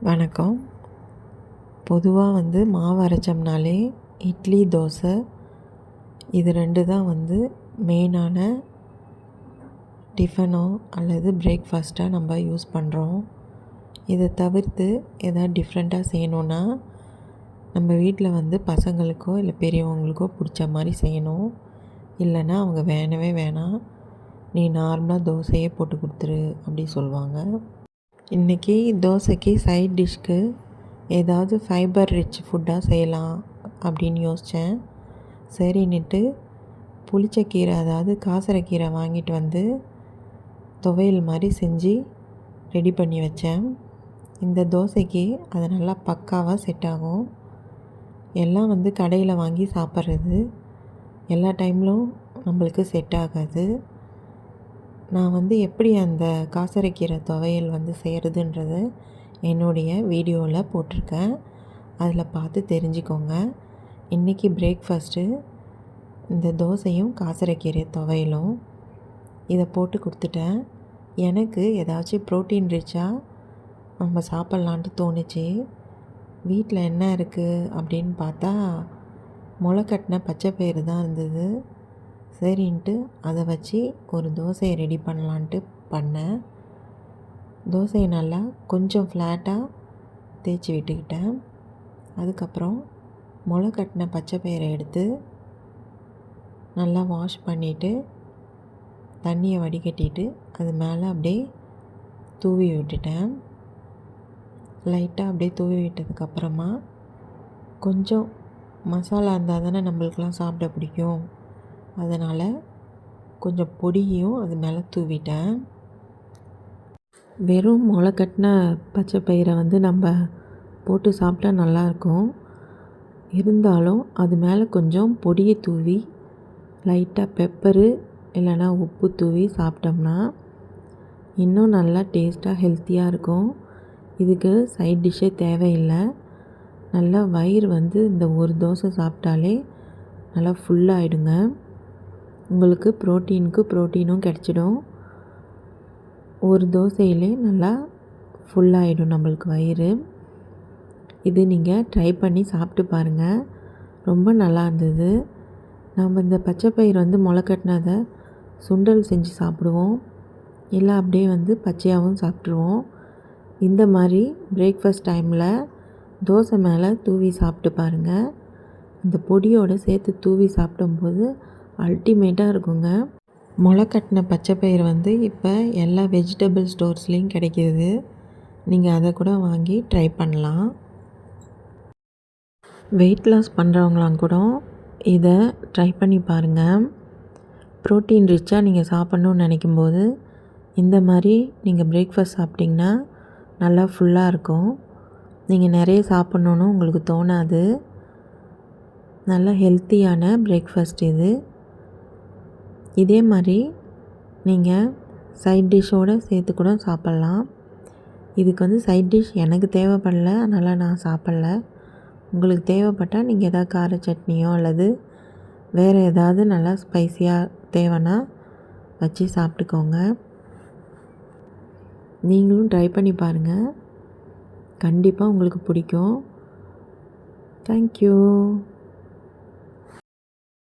வணக்கம். பொதுவாக மாவு அரைச்சோம்னாலே இட்லி, தோசை இது 2 தான் மெயினான டிஃபனோ அல்லது பிரேக்ஃபாஸ்ட்டாக நம்ம யூஸ் பண்ணுறோம். இதை தவிர்த்து எதாவது டிஃப்ரெண்ட்டாக செய்யணுன்னா நம்ம வீட்டில் பசங்களுக்கோ இல்லை பெரியவங்களுக்கோ பிடிச்ச மாதிரி செய்யணும். இல்லைன்னா அவங்க வேணவே வேணாம், நீ நார்மலாக தோசையே போட்டு கொடுத்துரு அப்படி சொல்லுவாங்க. இன்றைக்கி தோசைக்கு சைட் டிஷ்க்கு ஏதாவது ஃபைபர் ரிச் ஃபுட்டாக செய்யலாம் அப்படின்னு யோசித்தேன். சரின்னுட்டு புளிச்சக்கீரை, அதாவது காசரைக்கீரை வாங்கிட்டு துவையல் மாதிரி செஞ்சு ரெடி பண்ணி வச்சேன். இந்த தோசைக்கு அது நல்லா பக்காவாக செட் ஆகும். எல்லாம் கடையில் வாங்கி சாப்பிட்றது எல்லா டைம்லும் நம்மளுக்கு செட் ஆகாது. நான் எப்படி அந்த காசரைக்கீரை துவையல் செய்கிறதுன்றது என்னுடைய வீடியோவில் போட்டிருக்கேன். அதில் பார்த்து தெரிஞ்சுக்கோங்க. இன்றைக்கி பிரேக்ஃபாஸ்ட்டு இந்த தோசையும் காசரைக்கீரை துவையலும் இதை போட்டு கொடுத்துட்டேன். எனக்கு ஏதாச்சும் ப்ரோட்டீன் ரிச்சாக நம்ம சாப்பிட்லான்ட்டு தோணுச்சு. வீட்டில் என்ன இருக்குது அப்படின்னு பார்த்தா முளைக்கட்டின பச்சைப்பயிறு தான் இருந்தது. சரின்ட்டு அதை வச்சு ஒரு தோசையை ரெடி பண்ணலான்ட்டு பண்ணேன். தோசையை நல்லா கொஞ்சம் ஃப்ளாட்டாக தேய்ச்சி விட்டுக்கிட்டேன். அதுக்கப்புறம் முளைக்கட்டின பச்சைப்பயிரை எடுத்து நல்லா வாஷ் பண்ணிவிட்டு தண்ணியை வடிகட்டிட்டு அது மேலே அப்படியே தூவி விட்டுட்டேன். லைட்டாக அப்படியே தூவி விட்டதுக்கப்புறமா கொஞ்சம் மசாலா இருந்தால் தானே நம்மளுக்கெலாம் சாப்பிட பிடிக்கும். அதனால் கொஞ்சம் பொடியும் அது மேலே தூவிட்டேன். வெறும் முளைக்கட்டின பச்சைப்பயிரை நம்ம போட்டு சாப்பிட்டா நல்லாயிருக்கும். இருந்தாலும் அது மேலே கொஞ்சம் பொடியை தூவி லைட்டாக பெப்பரு இல்லைன்னா உப்பு தூவி சாப்பிட்டோம்னா இன்னும் நல்லா டேஸ்ட்டாக ஹெல்த்தியாக இருக்கும். இதுக்கு சைட் டிஷ்ஷே தேவையில்லை. நல்லா வயிறு இந்த ஒரு தோசை சாப்பிட்டாலே நல்லா ஃபுல்லாகிடுங்க. உங்களுக்கு ப்ரோட்டீனும் கிடச்சிடும். ஒரு தோசையிலே நல்லா ஃபுல்லாகிடும் நம்மளுக்கு வயிறு. இது நீங்கள் ட்ரை பண்ணி சாப்பிட்டு பாருங்கள். ரொம்ப நல்லா இருந்தது. நம்ம இந்த பச்சைப்பயிறு முளைக்கட்டினதை சுண்டல் செஞ்சு சாப்பிடுவோம். இல்லை அப்படியே பச்சையாகவும் சாப்பிட்ருவோம். இந்த மாதிரி பிரேக்ஃபாஸ்ட் டைமில் தோசை மேலே தூவி சாப்பிட்டு பாருங்கள். இந்த பொடியோடு சேர்த்து தூவி சாப்பிடும்போது அல்டிமேட்டாக இருக்குங்க. முளைக்கட்டின பச்சைப்பயிறு இப்போ எல்லா வெஜிடபிள் ஸ்டோர்ஸ்லேயும் கிடைக்கிது. நீங்கள் அதை கூட வாங்கி ட்ரை பண்ணலாம். வெயிட் லாஸ் பண்ணுறவங்களாம் கூட இதை ட்ரை பண்ணி பாருங்கள். ப்ரோட்டீன் ரிச்சாக நீங்கள் சாப்பிட்ணுன்னு நினைக்கும்போது இந்த மாதிரி நீங்கள் பிரேக்ஃபாஸ்ட் சாப்பிட்டிங்கன்னா நல்லா ஃபுல்லாக இருக்கும். நீங்கள் நிறைய சாப்பிட்ணுன்னு உங்களுக்கு தோணாது. நல்லா ஹெல்த்தியான பிரேக்ஃபாஸ்ட் இது. இதே மாதிரி நீங்கள் சைட் டிஷ்ஷோடு சேர்த்து கூட சாப்பிட்லாம். இதுக்கு சைட் டிஷ் எனக்கு தேவைப்படல, அதனால் நான் சாப்பிட்ல. உங்களுக்கு தேவைப்பட்டால் நீங்கள் எதாவது கார சட்னியோ அல்லது வேறு ஏதாவது நல்லா ஸ்பைஸியாக தேவைன்னா வச்சு சாப்பிட்டுக்கோங்க. நீங்களும் ட்ரை பண்ணி பாருங்கள். கண்டிப்பாக உங்களுக்கு பிடிக்கும். தேங்க்யூ.